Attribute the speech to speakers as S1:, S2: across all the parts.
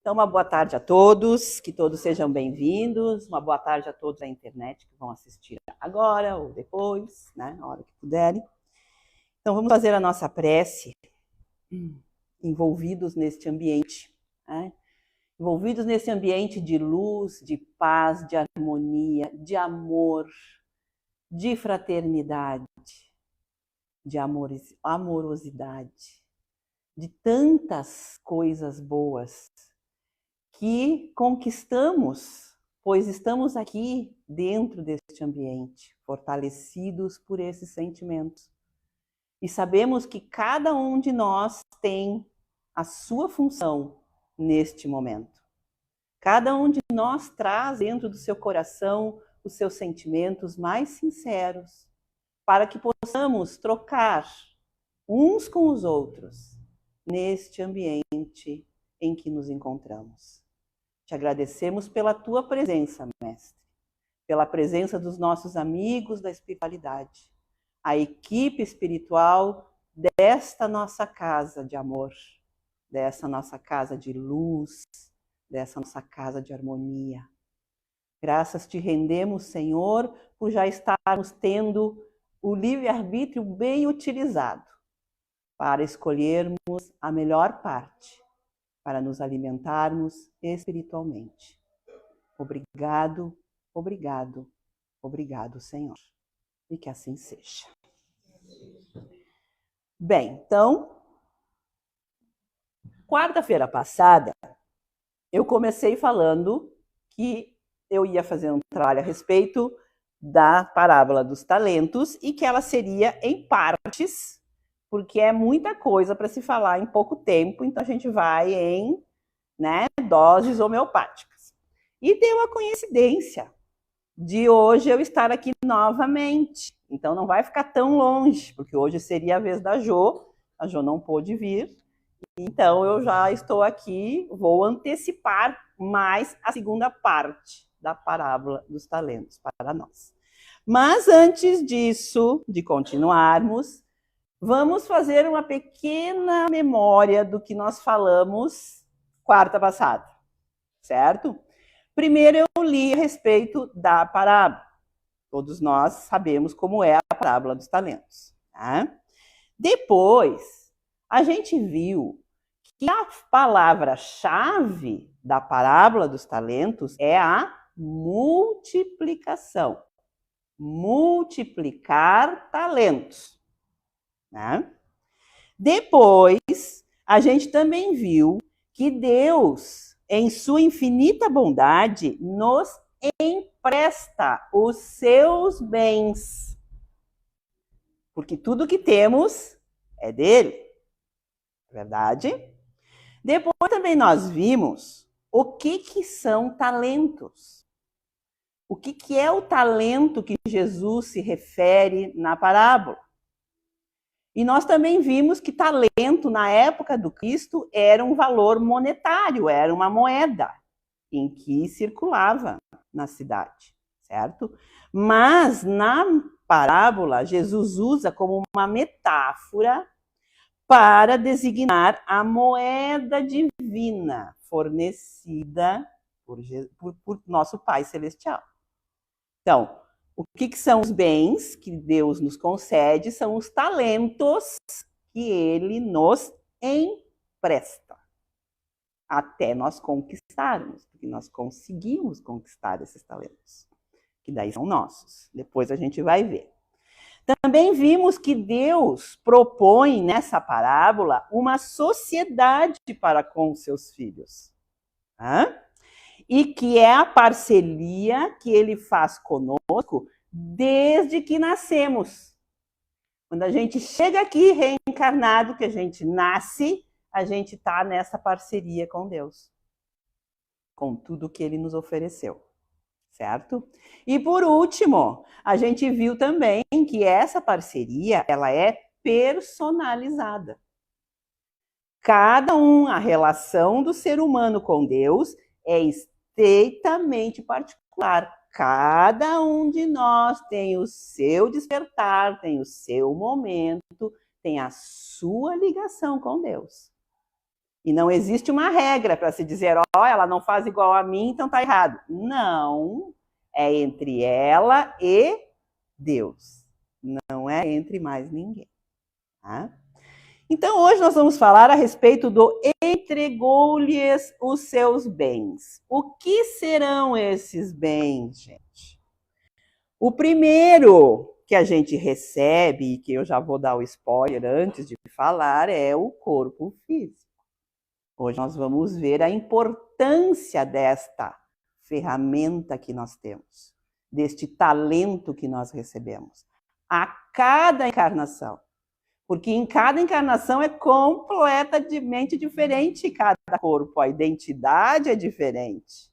S1: Então, uma boa tarde a todos, que todos sejam bem-vindos. Uma boa tarde a todos da internet que vão assistir agora ou depois, né, na hora que puderem. Então, vamos fazer a nossa prece envolvidos neste ambiente, né? Envolvidos nesse ambiente de luz, de paz, de harmonia, de amor, de fraternidade, de amorosidade, de tantas coisas boas que conquistamos, pois estamos aqui dentro deste ambiente, fortalecidos por esses sentimentos. E sabemos que cada um de nós tem a sua função neste momento. Cada um de nós traz dentro do seu coração os seus sentimentos mais sinceros, para que possamos trocar uns com os outros neste ambiente em que nos encontramos. Te agradecemos pela tua presença, Mestre, pela presença dos nossos amigos da espiritualidade, a equipe espiritual desta nossa casa de amor, dessa nossa casa de luz, dessa nossa casa de harmonia. Graças te rendemos, Senhor, por já estarmos tendo o livre-arbítrio bem utilizado para escolhermos a melhor parte, para nos alimentarmos espiritualmente. Obrigado, obrigado, obrigado, Senhor. E que assim seja. Bem, então, quarta-feira passada, eu comecei falando que eu ia fazer um trabalho a respeito da parábola dos talentos e que ela seria em partes, porque é muita coisa para se falar em pouco tempo, então a gente vai em, doses homeopáticas. E deu a coincidência de hoje eu estar aqui novamente, então não vai ficar tão longe, porque hoje seria a vez da Jo, a Jo não pôde vir, então eu já estou aqui, vou antecipar mais a segunda parte da parábola dos talentos para nós. Mas antes disso, de continuarmos, vamos fazer uma pequena memória do que nós falamos quarta passada, certo? Primeiro eu li a respeito da parábola. Todos nós sabemos como é a parábola dos talentos, tá? Depois, a gente viu que a palavra-chave da parábola dos talentos é a multiplicação. Multiplicar talentos. Né? Depois, a gente também viu que Deus, em sua infinita bondade, nos empresta os seus bens. Porque tudo que temos é dele. Verdade? Depois também nós vimos o que são talentos. O que é o talento que Jesus se refere na parábola? E nós também vimos que talento, na época do Cristo, era um valor monetário, era uma moeda em que circulava na cidade, certo? Mas na parábola, Jesus usa como uma metáfora para designar a moeda divina fornecida por nosso Pai Celestial. Então, o que são os bens que Deus nos concede? São os talentos que Ele nos empresta. Até nós conquistarmos, porque nós conseguimos conquistar esses talentos, que daí são nossos. Depois a gente vai ver. Também vimos que Deus propõe nessa parábola uma sociedade para com seus filhos. E que é a parceria que ele faz conosco desde que nascemos. Quando a gente chega aqui reencarnado, que a gente nasce, a gente está nessa parceria com Deus, com tudo que ele nos ofereceu, certo? E por último, a gente viu também que essa parceria, ela é personalizada. A relação do ser humano com Deus é estreitamente particular. Cada um de nós tem o seu despertar, tem o seu momento, tem a sua ligação com Deus. E não existe uma regra para se dizer, ó, ela não faz igual a mim, então tá errado. Não, é entre ela e Deus. Não é entre mais ninguém. Tá? Então, hoje nós vamos falar a respeito do entregou-lhes os seus bens. O que serão esses bens, gente? O primeiro que a gente recebe, e que eu já vou dar o spoiler antes de falar, é o corpo físico. Hoje nós vamos ver a importância desta ferramenta que nós temos, deste talento que nós recebemos, a cada encarnação. Porque em cada encarnação é completamente diferente cada corpo, a identidade é diferente,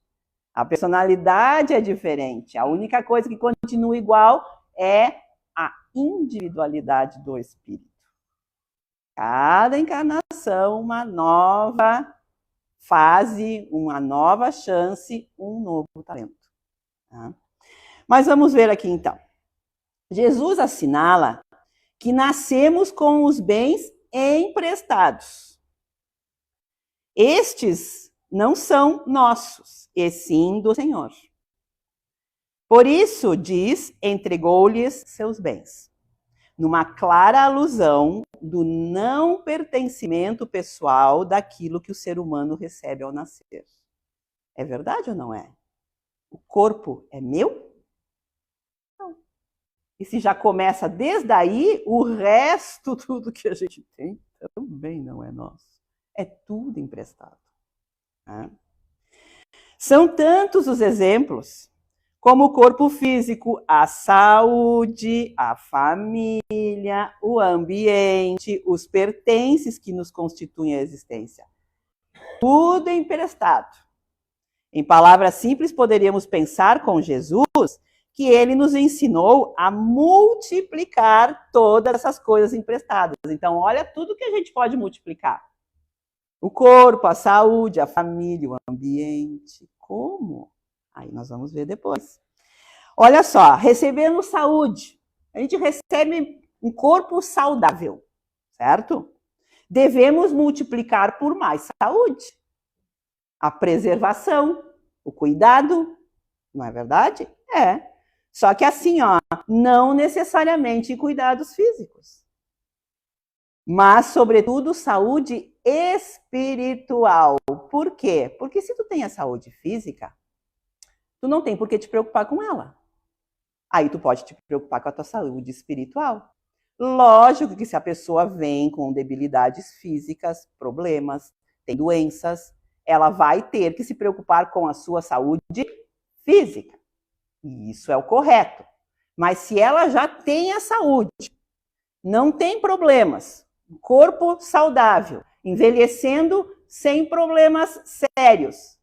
S1: a personalidade é diferente. A única coisa que continua igual é a individualidade do espírito. Cada encarnação, uma nova fase, uma nova chance, um novo talento. Tá? Mas vamos ver aqui então. Jesus assinala que nascemos com os bens emprestados. Estes não são nossos, e sim do Senhor. Por isso, diz, entregou-lhes seus bens, numa clara alusão do não pertencimento pessoal daquilo que o ser humano recebe ao nascer. É verdade ou não é? O corpo é meu? Não. E se já começa desde aí, o resto, tudo que a gente tem, também não é nosso. É tudo emprestado. Tá? São tantos os exemplos, como o corpo físico, a saúde, a família, o ambiente, os pertences que nos constituem a existência. Tudo é emprestado. Em palavras simples, poderíamos pensar com Jesus que ele nos ensinou a multiplicar todas essas coisas emprestadas. Então, olha tudo que a gente pode multiplicar. O corpo, a saúde, a família, o ambiente. Como? Aí nós vamos ver depois. Olha só, recebemos saúde. A gente recebe um corpo saudável, certo? Devemos multiplicar por mais saúde. A preservação, o cuidado, não é verdade? É. Só que assim, ó, não necessariamente cuidados físicos. Mas, sobretudo, saúde espiritual. Por quê? Porque se tu tem a saúde física, tu não tem por que te preocupar com ela. Aí tu pode te preocupar com a tua saúde espiritual. Lógico que se a pessoa vem com debilidades físicas, problemas, tem doenças, ela vai ter que se preocupar com a sua saúde física. E isso é o correto. Mas se ela já tem a saúde, não tem problemas, corpo saudável, envelhecendo sem problemas sérios,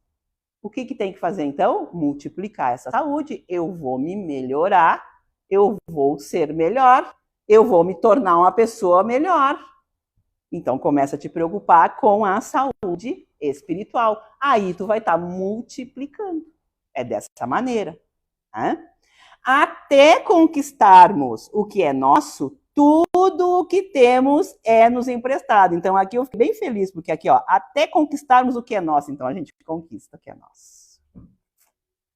S1: o que tem que fazer então? Multiplicar essa saúde. Eu vou me melhorar, eu vou ser melhor, eu vou me tornar uma pessoa melhor. Então começa a te preocupar com a saúde espiritual. Aí tu vai estar multiplicando. É dessa maneira. Né? Até conquistarmos o que é nosso, tudo o que temos é nos emprestado. Então, aqui eu fiquei bem feliz, porque aqui, ó, até conquistarmos o que é nosso, então a gente conquista o que é nosso.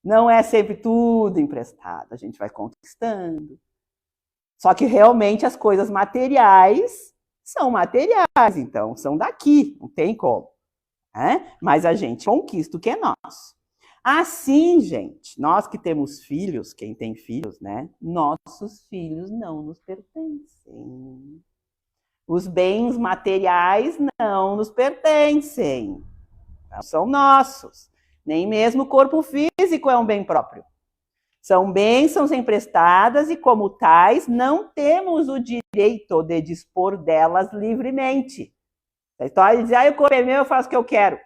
S1: Não é sempre tudo emprestado, a gente vai conquistando. Só que realmente as coisas materiais são materiais, então são daqui, não tem como. Né? Mas a gente conquista o que é nosso. Assim, gente, nós que temos filhos, quem tem filhos, né? Nossos filhos não nos pertencem. Os bens materiais não nos pertencem. Não são nossos. Nem mesmo o corpo físico é um bem próprio. São bênçãos emprestadas e, como tais, não temos o direito de dispor delas livremente. A história diz, o corpo é meu, eu faço o que eu quero.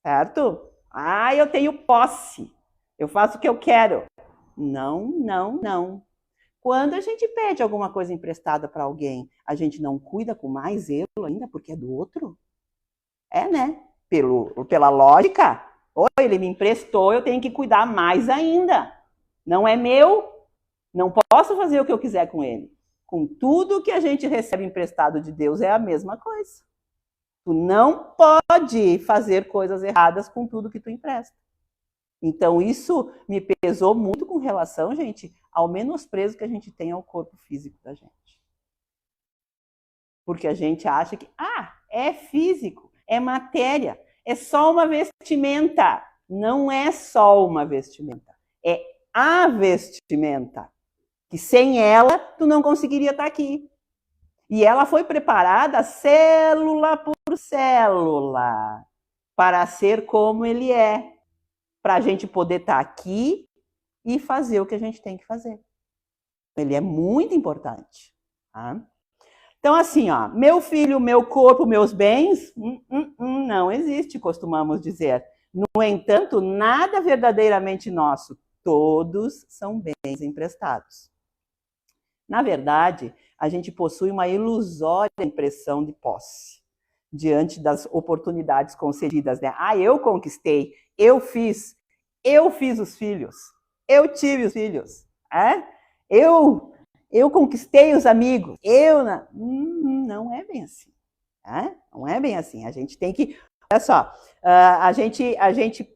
S1: Certo? Eu tenho posse. Eu faço o que eu quero. Não, não, não. Quando a gente pede alguma coisa emprestada para alguém, a gente não cuida com mais zelo ainda porque é do outro? É, né? Pela lógica, ele me emprestou, eu tenho que cuidar mais ainda. Não é meu, não posso fazer o que eu quiser com ele. Com tudo que a gente recebe emprestado de Deus é a mesma coisa. Tu não pode fazer coisas erradas com tudo que tu empresta. Então, isso me pesou muito com relação, gente, ao menosprezo que a gente tem ao corpo físico da gente. Porque a gente acha que, é físico, é matéria, é só uma vestimenta. Não é só uma vestimenta, é a vestimenta. Que sem ela, tu não conseguiria estar aqui. E ela foi preparada célula por célula para ser como ele é. Para a gente poder estar aqui e fazer o que a gente tem que fazer. Ele é muito importante. Tá? Então, assim, ó, meu filho, meu corpo, meus bens, não existe, costumamos dizer. No entanto, nada verdadeiramente nosso. Todos são bens emprestados. Na verdade, a gente possui uma ilusória impressão de posse diante das oportunidades concedidas, né? Eu conquistei, eu fiz os filhos, eu tive os filhos, eu conquistei os amigos, não é bem assim, não é bem assim. A gente tem que, olha só,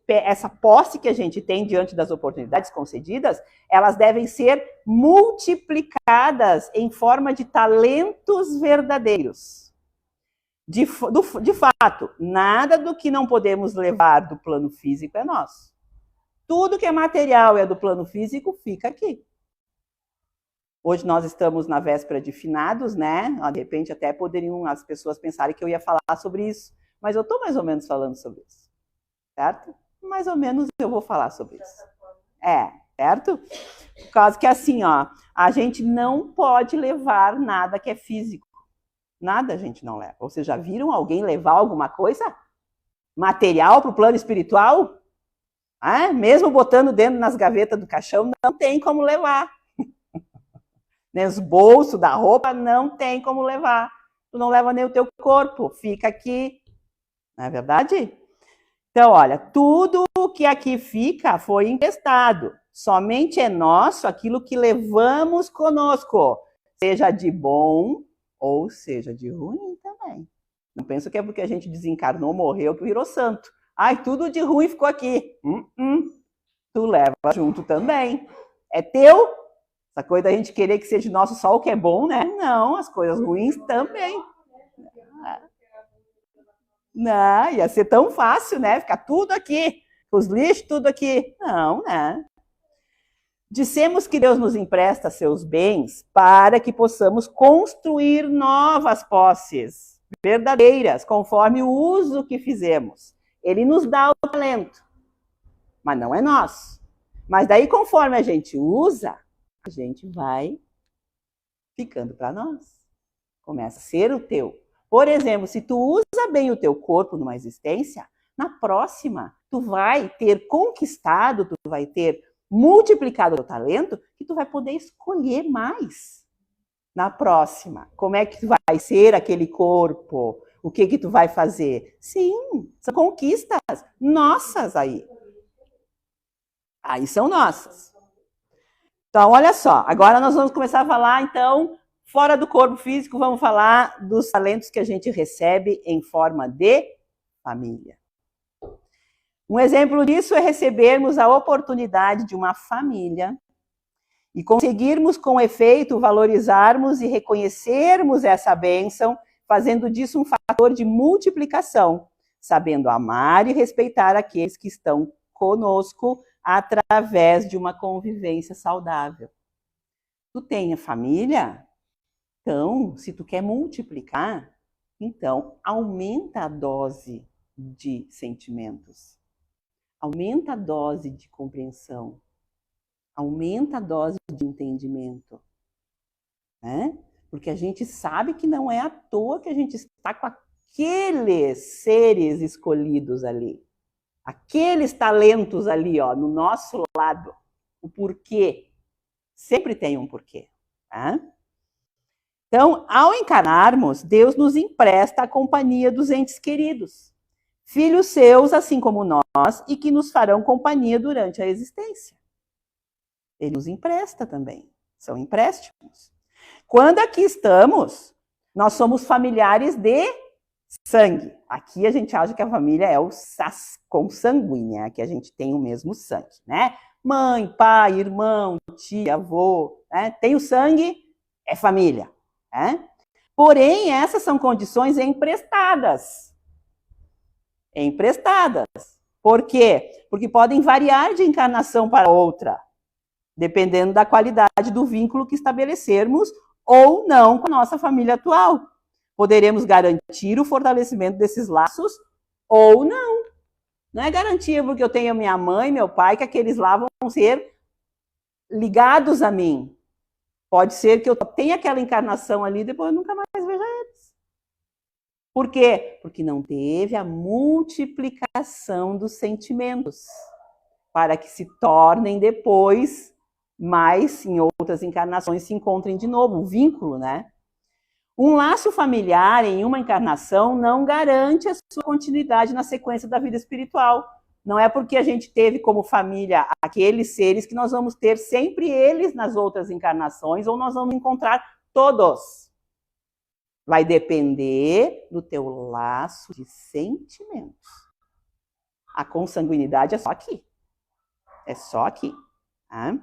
S1: essa posse que a gente tem diante das oportunidades concedidas, elas devem ser multiplicadas em forma de talentos verdadeiros. De fato, nada do que não podemos levar do plano físico é nosso. Tudo que é material é do plano físico, fica aqui. Hoje nós estamos na véspera de finados, né? De repente até poderiam as pessoas pensarem que eu ia falar sobre isso, mas eu estou mais ou menos falando sobre isso, certo? Mais ou menos eu vou falar sobre isso. Certo? Por causa que assim, ó, a gente não pode levar nada que é físico. Nada a gente não leva. Vocês já viram alguém levar alguma coisa material para o plano espiritual? Mesmo botando dentro nas gavetas do caixão, não tem como levar. Nos bolsos da roupa, não tem como levar. Tu não leva nem o teu corpo, fica aqui. Não é verdade? Então, olha, tudo que aqui fica foi emprestado. Somente é nosso aquilo que levamos conosco, seja de bom ou seja de ruim também. Não penso que é porque a gente desencarnou, morreu, que virou santo. Tudo de ruim ficou aqui. Tu leva junto também. É teu. Essa coisa da gente querer que seja nosso só o que é bom, né? Não, as coisas ruins também. Não, ia ser tão fácil, né? Ficar tudo aqui, os lixos, tudo aqui. Não, né? Dissemos que Deus nos empresta seus bens para que possamos construir novas posses verdadeiras, conforme o uso que fizemos. Ele nos dá o talento, mas não é nosso. Mas daí, conforme a gente usa, a gente vai ficando para nós. Começa a ser o teu. Por exemplo, se tu usa bem o teu corpo numa existência, na próxima, tu vai ter conquistado, tu vai ter multiplicado o teu talento, que tu vai poder escolher mais na próxima. Como é que vai ser aquele corpo? O que tu vai fazer? Sim, são conquistas nossas aí. Aí são nossas. Então, olha só, agora nós vamos começar a falar, então, fora do corpo físico, vamos falar dos talentos que a gente recebe em forma de família. Um exemplo disso é recebermos a oportunidade de uma família e conseguirmos, com efeito, valorizarmos e reconhecermos essa bênção, fazendo disso um fator de multiplicação, sabendo amar e respeitar aqueles que estão conosco através de uma convivência saudável. Tu tem a família? Então, se tu quer multiplicar, então aumenta a dose de sentimentos. Aumenta a dose de compreensão, aumenta a dose de entendimento, né? Porque a gente sabe que não é à toa que a gente está com aqueles seres escolhidos ali, aqueles talentos ali, ó, no nosso lado. O porquê, sempre tem um porquê, tá? Então, ao encarnarmos, Deus nos empresta a companhia dos entes queridos, filhos seus, assim como nós, e que nos farão companhia durante a existência. Ele nos empresta também, são empréstimos. Quando aqui estamos, nós somos familiares de Sangue. Aqui a gente acha que a família é o consanguínea, que a gente tem o mesmo sangue, né? Mãe, pai, irmão, tia, avô, né? Tem o sangue, é família, né? Porém, essas são condições emprestadas. Emprestadas. Por quê? Porque podem variar de encarnação para outra, dependendo da qualidade do vínculo que estabelecermos ou não com a nossa família atual. Poderemos garantir o fortalecimento desses laços ou não. Não é garantia porque eu tenho minha mãe, meu pai, que aqueles lá vão ser ligados a mim. Pode ser que eu tenha aquela encarnação ali e depois eu nunca mais veja eles. Por quê? Porque não teve a multiplicação dos sentimentos para que se tornem depois, mais em outras encarnações, se encontrem de novo, o vínculo, né? Um laço familiar em uma encarnação não garante a sua continuidade na sequência da vida espiritual. Não é porque a gente teve como família aqueles seres que nós vamos ter sempre eles nas outras encarnações ou nós vamos encontrar todos. Vai depender do teu laço de sentimentos. A consanguinidade é só aqui. É só aqui. Tá?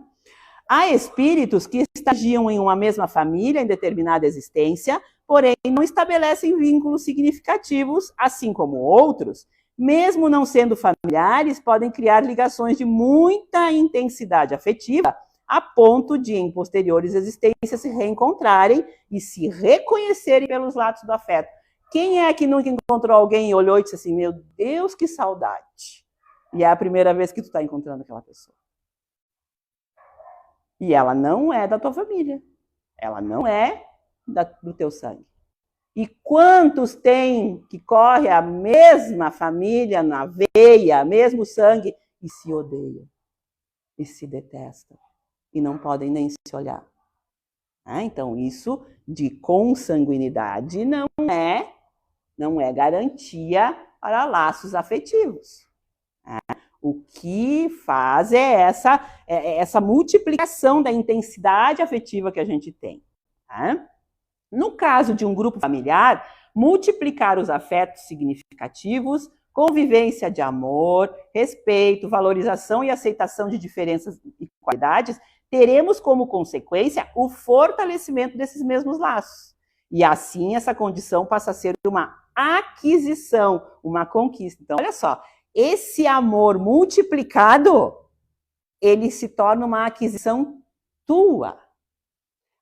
S1: Há espíritos que estagiam em uma mesma família em determinada existência, porém não estabelecem vínculos significativos, assim como outros, mesmo não sendo familiares, podem criar ligações de muita intensidade afetiva, a ponto de, em posteriores existências, se reencontrarem e se reconhecerem pelos laços do afeto. Quem é que nunca encontrou alguém e olhou e disse assim, meu Deus, que saudade. E é a primeira vez que tu está encontrando aquela pessoa. E ela não é da tua família. Ela não é do teu sangue. E quantos tem que corre a mesma família na veia, mesmo sangue, e se odeiam, e se detestam, e não podem nem se olhar. Então, isso de consanguinidade não é garantia para laços afetivos. O que faz é essa multiplicação da intensidade afetiva que a gente tem. No caso de um grupo familiar, multiplicar os afetos significativos, convivência de amor, respeito, valorização e aceitação de diferenças e qualidades, teremos como consequência o fortalecimento desses mesmos laços. E assim essa condição passa a ser uma aquisição, uma conquista. Então, olha só, esse amor multiplicado, ele se torna uma aquisição tua.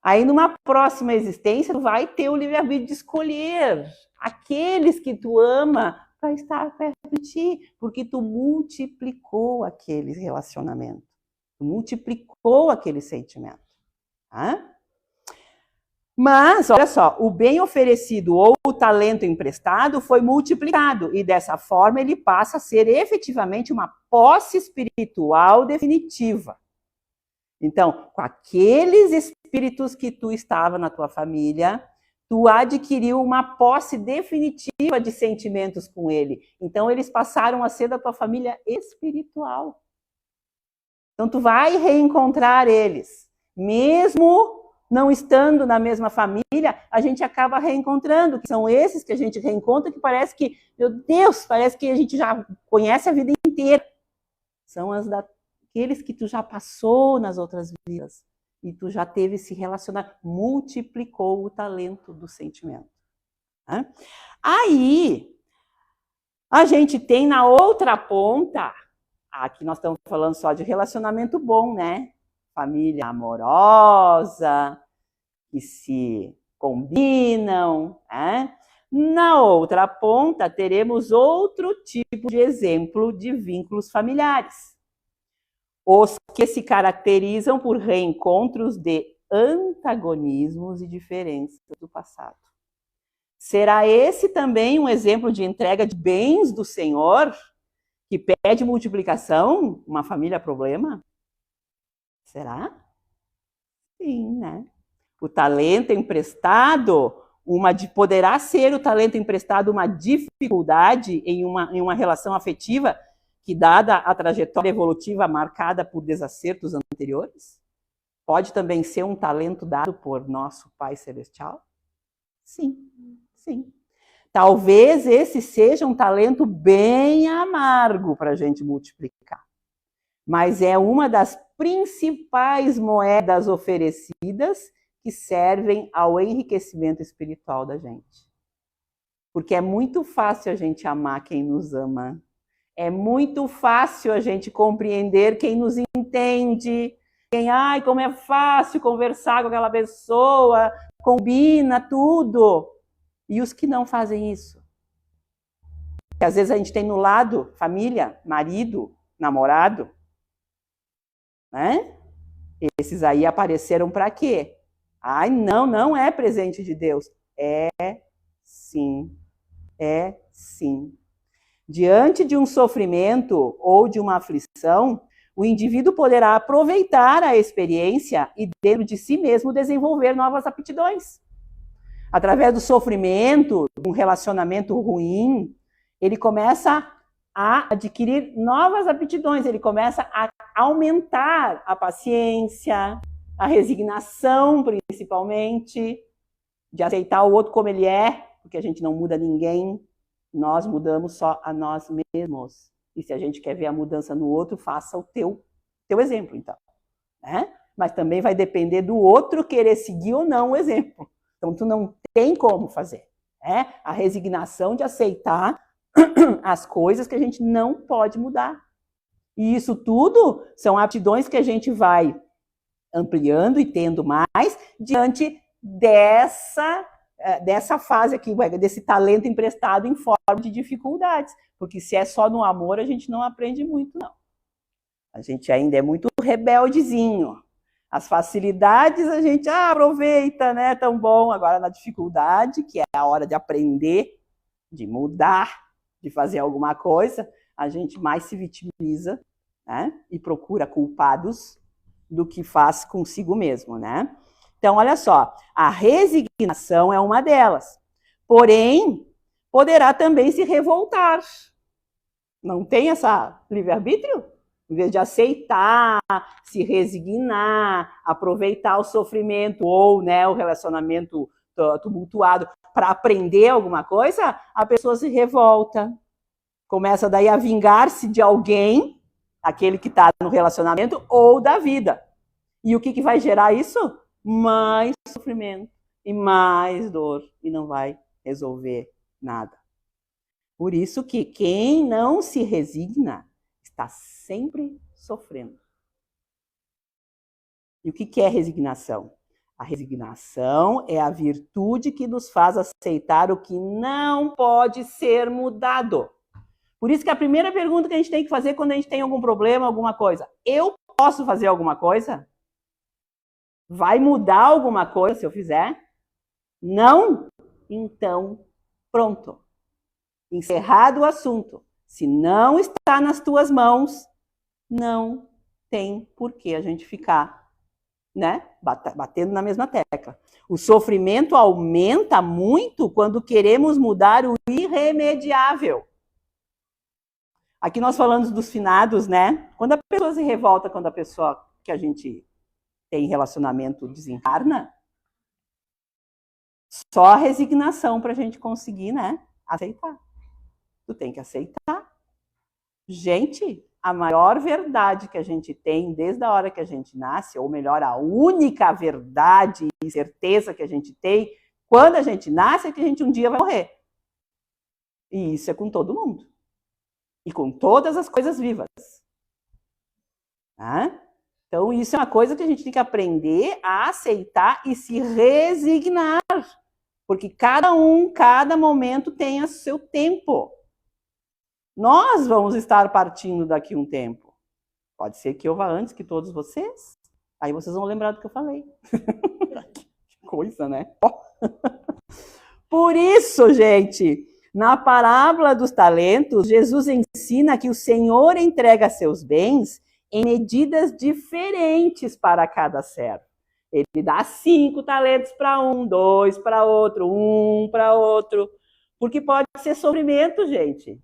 S1: Aí, numa próxima existência, tu vai ter o livre-arbítrio de escolher aqueles que tu ama para estar perto de ti, porque tu multiplicou aquele relacionamento, tu multiplicou aquele sentimento. Mas, olha só, o bem oferecido ou o talento emprestado foi multiplicado e, dessa forma, ele passa a ser efetivamente uma posse espiritual definitiva. Então, com aqueles espíritos que tu estava na tua família, tu adquiriu uma posse definitiva de sentimentos com ele. Então, eles passaram a ser da tua família espiritual. Então, tu vai reencontrar eles, mesmo não estando na mesma família, a gente acaba reencontrando, que são esses que a gente reencontra, que parece que, meu Deus, parece que a gente já conhece a vida inteira. São aqueles que tu já passou nas outras vidas, e tu já teve esse relacionamento, multiplicou o talento do sentimento. Aí, a gente tem na outra ponta, aqui nós estamos falando só de relacionamento bom, né? Família amorosa, que se combinam. Na outra ponta, teremos outro tipo de exemplo de vínculos familiares. Os que se caracterizam por reencontros de antagonismos e diferenças do passado. Será esse também um exemplo de entrega de bens do Senhor, que pede multiplicação, uma família problema? Será? Sim, né? O talento emprestado, poderá ser o talento emprestado uma dificuldade em uma relação afetiva que, dada a trajetória evolutiva marcada por desacertos anteriores? Pode também ser um talento dado por nosso Pai Celestial? Sim, sim. Talvez esse seja um talento bem amargo para a gente multiplicar. Mas é uma das principais moedas oferecidas que servem ao enriquecimento espiritual da gente. Porque é muito fácil a gente amar quem nos ama. É muito fácil a gente compreender quem nos entende. Ai, como é fácil conversar com aquela pessoa, combina tudo. E os que não fazem isso? Que às vezes a gente tem no lado família, marido, namorado, né? Esses aí apareceram para quê? Ai, não é presente de Deus. É sim. É sim. Diante de um sofrimento ou de uma aflição, o indivíduo poderá aproveitar a experiência e dentro de si mesmo desenvolver novas aptidões. Através do sofrimento, de um relacionamento ruim, ele começa a adquirir novas aptidões, ele começa a aumentar a paciência, a resignação, principalmente, de aceitar o outro como ele é, porque a gente não muda ninguém, nós mudamos só a nós mesmos. E se a gente quer ver a mudança no outro, faça o teu exemplo, então. Né? Mas também vai depender do outro querer seguir ou não o exemplo. Então, tu não tem como fazer. Né? A resignação de aceitar as coisas que a gente não pode mudar. E isso tudo são aptidões que a gente vai ampliando e tendo mais diante dessa fase aqui, desse talento emprestado em forma de dificuldades. Porque se é só no amor, a gente não aprende muito, não. A gente ainda é muito rebeldezinho. As facilidades a gente aproveita, né? Tão bom. Agora na dificuldade, que é a hora de aprender, de mudar, de fazer alguma coisa, a gente mais se vitimiza, né? E procura culpados do que faz consigo mesmo, né? Então, olha só, a resignação é uma delas. Porém, poderá também se revoltar. Não tem essa livre-arbítrio? Em vez de aceitar, se resignar, aproveitar o sofrimento ou, né, o relacionamento tumultuado para aprender alguma coisa, a pessoa se revolta. Começa daí a vingar-se de alguém, aquele que está no relacionamento, ou da vida. E o que vai gerar isso? Mais sofrimento e mais dor. E não vai resolver nada. Por isso que quem não se resigna está sempre sofrendo. E o que é resignação? A resignação é a virtude que nos faz aceitar o que não pode ser mudado. Por isso que a primeira pergunta que a gente tem que fazer quando a gente tem algum problema, alguma coisa, eu posso fazer alguma coisa? Vai mudar alguma coisa se eu fizer? Não? Então, pronto. Encerrado o assunto. Se não está nas tuas mãos, não tem por que a gente ficar, né, batendo na mesma tecla. O sofrimento aumenta muito quando queremos mudar o irremediável. Aqui nós falamos dos finados, né? Quando a pessoa se revolta, quando a pessoa que a gente tem relacionamento desencarna, só a resignação para a gente conseguir, né, aceitar. Tu tem que aceitar. Gente, a maior verdade que a gente tem desde a hora que a gente nasce, ou melhor, a única verdade e certeza que a gente tem quando a gente nasce é que a gente um dia vai morrer. E isso é com todo mundo. E com todas as coisas vivas. Tá? Então, isso é uma coisa que a gente tem que aprender a aceitar e se resignar. Porque cada momento tem o seu tempo. Nós vamos estar partindo daqui um tempo. Pode ser que eu vá antes que todos vocês. Aí vocês vão lembrar do que eu falei. Que coisa, né? Por isso, gente, na parábola dos talentos, Jesus ensina que o Senhor entrega seus bens em medidas diferentes para cada servo. Ele dá 5 talentos para um, 2 para outro, 1 para outro. Porque pode ser sofrimento, gente.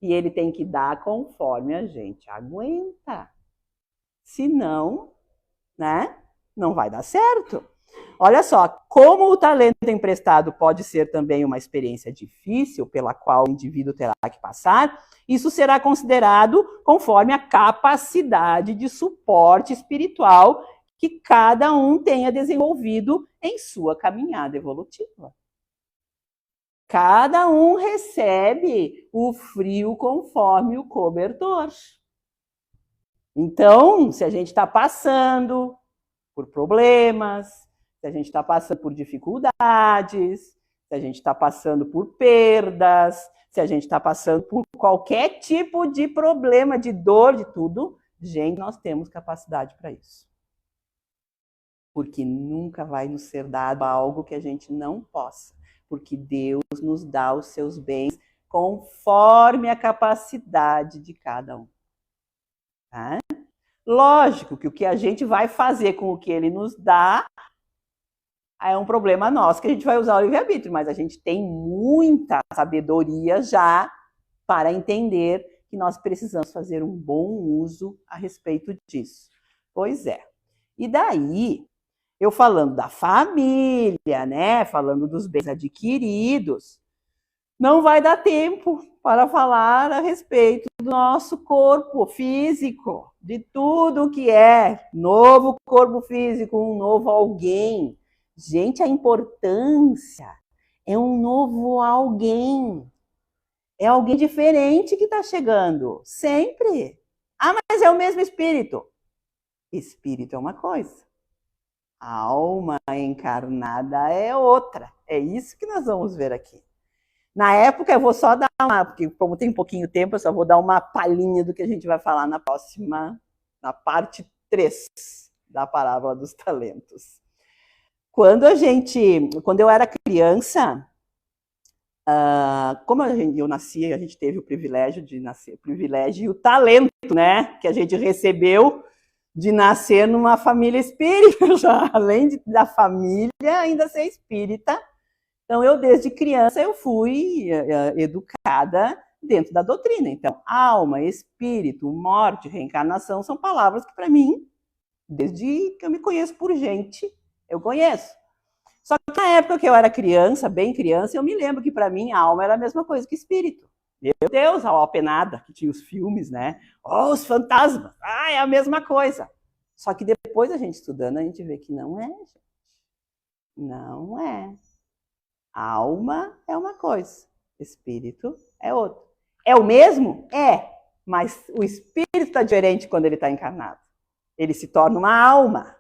S1: E ele tem que dar conforme a gente aguenta. Senão, né, não vai dar certo. Olha só, como o talento emprestado pode ser também uma experiência difícil pela qual o indivíduo terá que passar, isso será considerado conforme a capacidade de suporte espiritual que cada um tenha desenvolvido em sua caminhada evolutiva. Cada um recebe o frio conforme o cobertor. Então, se a gente está passando por problemas, se a gente está passando por dificuldades, se a gente está passando por perdas, se a gente está passando por qualquer tipo de problema, de dor, de tudo, gente, nós temos capacidade para isso. Porque nunca vai nos ser dado algo que a gente não possa. Porque Deus nos dá os seus bens conforme a capacidade de cada um. Tá? Lógico que o que a gente vai fazer com o que ele nos dá é um problema nosso, que a gente vai usar o livre-arbítrio, mas a gente tem muita sabedoria já para entender que nós precisamos fazer um bom uso a respeito disso. Pois é. E daí, eu falando da família, né, falando dos bens adquiridos, não vai dar tempo para falar a respeito do nosso corpo físico, de tudo que é novo corpo físico, um novo alguém. Gente, a importância é um novo alguém. É alguém diferente que está chegando, sempre. Ah, mas é o mesmo espírito. Espírito é uma coisa. A alma encarnada é outra. É isso que nós vamos ver aqui. Na época, eu vou só dar uma, porque como tem pouquinho tempo, eu só vou dar uma palhinha do que a gente vai falar na próxima, na parte 3 da parábola dos talentos. Quando eu era criança, como eu nasci, a gente teve o privilégio de nascer, o privilégio e o talento, né, que a gente recebeu de nascer numa família espírita, já, além da família ainda ser espírita. Então, eu desde criança eu fui educada dentro da doutrina. Então, alma, espírito, morte, reencarnação são palavras que para mim, desde que eu me conheço por gente, eu conheço. Só que na época que eu era criança, bem criança, eu me lembro que para mim a alma era a mesma coisa que espírito. Meu Deus, a alpenada, que tinha os filmes, né? Oh, os fantasmas, é a mesma coisa. Só que depois a gente estudando, a gente vê que não é, gente. Não é. A alma é uma coisa, espírito é outra. É o mesmo? É, mas o espírito está diferente quando ele está encarnado. Ele se torna uma alma.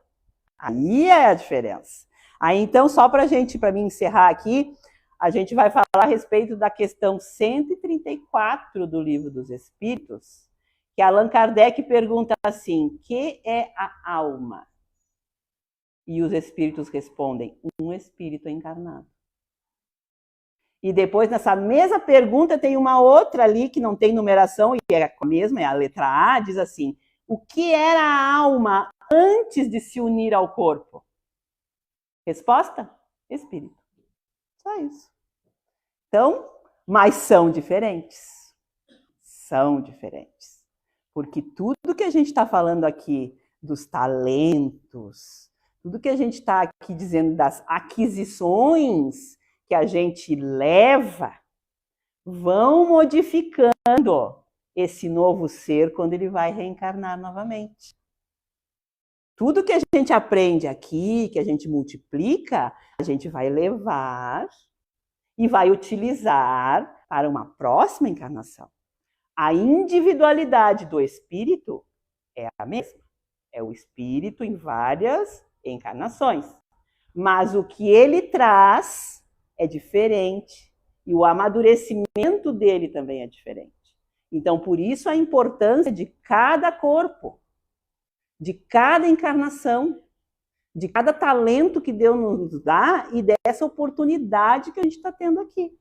S1: Aí é a diferença. Aí então, só para mim encerrar aqui, a gente vai falar a respeito da questão 134 do Livro dos Espíritos, que Allan Kardec pergunta assim: que é a alma? E os espíritos respondem: um espírito encarnado. E depois, nessa mesma pergunta, tem uma outra ali que não tem numeração, e é a mesma, é a letra A, diz assim: o que era a alma antes de se unir ao corpo? Resposta? Espírito. Só isso. Então, mas são diferentes. São diferentes. Porque tudo que a gente está falando aqui dos talentos, tudo que a gente está aqui dizendo das aquisições que a gente leva, vão modificando esse novo ser quando ele vai reencarnar novamente. Tudo que a gente aprende aqui, que a gente multiplica, a gente vai levar e vai utilizar para uma próxima encarnação. A individualidade do espírito é a mesma. É o espírito em várias encarnações. Mas o que ele traz é diferente. E o amadurecimento dele também é diferente. Então, por isso a importância de cada corpo, de cada encarnação, de cada talento que Deus nos dá e dessa oportunidade que a gente está tendo aqui.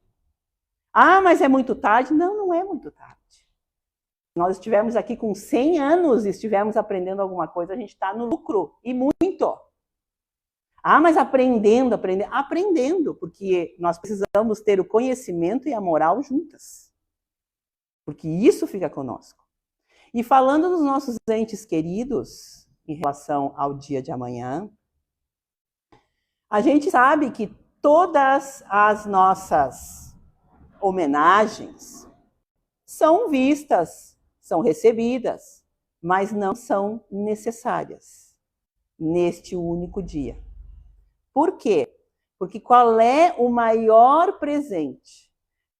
S1: Ah, mas é muito tarde? Não, não é muito tarde. Nós estivemos aqui com 100 anos e estivemos aprendendo alguma coisa, a gente está no lucro, e muito. Ah, mas aprendendo, porque nós precisamos ter o conhecimento e a moral juntas. Porque isso fica conosco. E falando dos nossos entes queridos, em relação ao dia de amanhã, A gente sabe que todas as nossas homenagens são vistas, são recebidas, mas não são necessárias neste único dia. Por quê? Porque qual é o maior presente?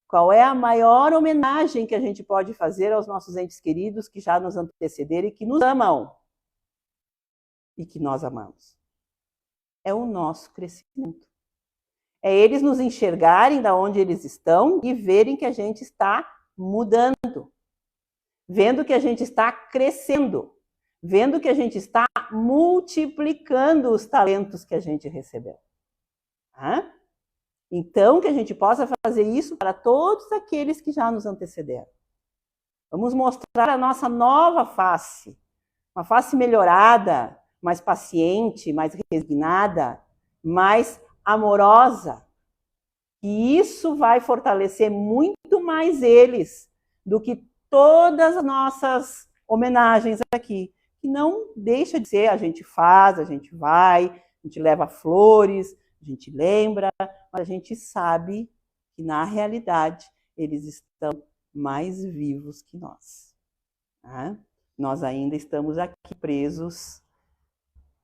S1: Qual é a maior homenagem que a gente pode fazer aos nossos entes queridos que já nos antecederam e que nos amam? E que nós amamos? É o nosso crescimento. É eles nos enxergarem da onde eles estão e verem que a gente está mudando. Vendo que a gente está crescendo. Vendo que a gente está multiplicando os talentos que a gente recebeu. Então, que a gente possa fazer isso para todos aqueles que já nos antecederam. Vamos mostrar a nossa nova face. Uma face melhorada, mais paciente, mais resignada, mais amorosa. E isso vai fortalecer muito mais eles do que todas as nossas homenagens aqui. Que não deixa de ser, a gente faz, a gente vai, a gente leva flores, a gente lembra, mas a gente sabe que na realidade eles estão mais vivos que nós. Tá? Nós ainda estamos aqui presos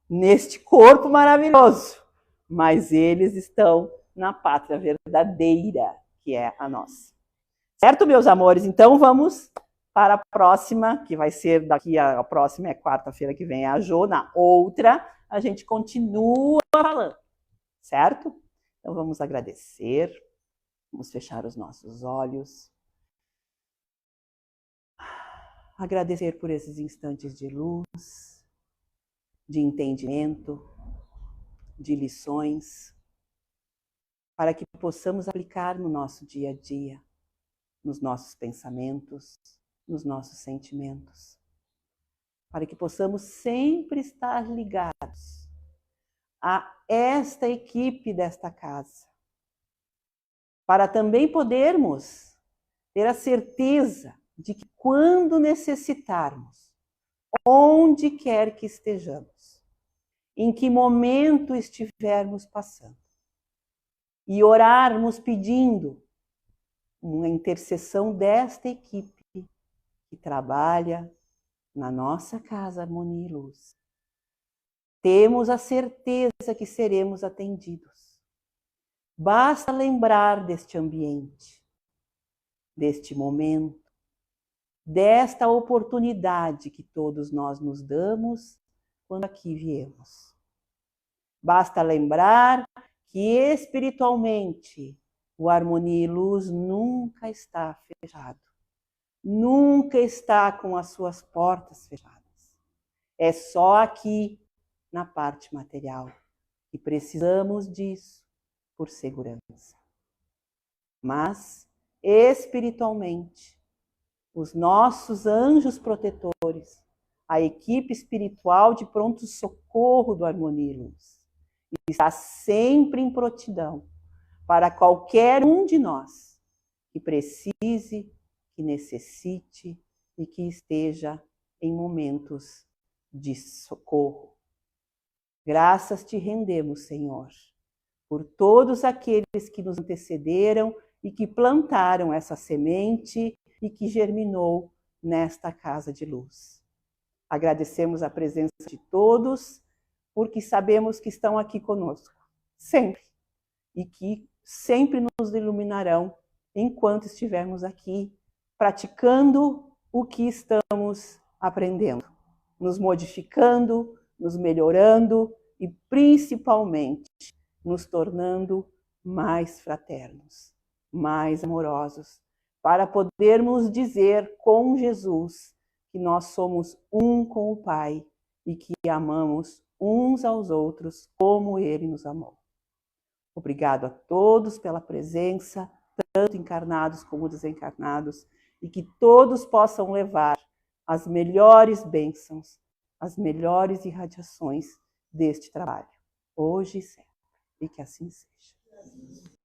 S1: neste corpo maravilhoso, mas eles estão na pátria verdadeira, que é a nossa. Certo, meus amores? Então vamos para a próxima, que vai ser daqui a próxima, é quarta-feira que vem, é a Jo. Na outra, a gente continua falando, certo? Então vamos agradecer, vamos fechar os nossos olhos. Agradecer por esses instantes de luz, de entendimento, de lições, para que possamos aplicar no nosso dia a dia, nos nossos pensamentos, nos nossos sentimentos, para que possamos sempre estar ligados a esta equipe desta casa, para também podermos ter a certeza de que quando necessitarmos, onde quer que estejamos, em que momento estivermos passando, e orarmos pedindo uma intercessão desta equipe que trabalha na nossa casa Harmonia e Luz. Temos a certeza que seremos atendidos. Basta lembrar deste ambiente, deste momento, desta oportunidade que todos nós nos damos quando aqui viemos. Basta lembrar que espiritualmente o Harmonia e Luz nunca está fechado. Nunca está com as suas portas fechadas. É só aqui, na parte material, que precisamos disso por segurança. Mas, espiritualmente, os nossos anjos protetores, a equipe espiritual de pronto-socorro do Harmonia e Luz, está sempre em prontidão para qualquer um de nós que precise, que necessite e que esteja em momentos de socorro. Graças te rendemos, Senhor, por todos aqueles que nos antecederam e que plantaram essa semente e que germinou nesta casa de luz. Agradecemos a presença de todos, porque sabemos que estão aqui conosco, sempre, e que sempre nos iluminarão enquanto estivermos aqui, praticando o que estamos aprendendo, nos modificando, nos melhorando e, principalmente, nos tornando mais fraternos, mais amorosos, para podermos dizer com Jesus que nós somos um com o Pai e que amamos uns aos outros como Ele nos amou. Obrigado a todos pela presença, tanto encarnados como desencarnados, e que todos possam levar as melhores bênçãos, as melhores irradiações deste trabalho, hoje e sempre, e que assim seja.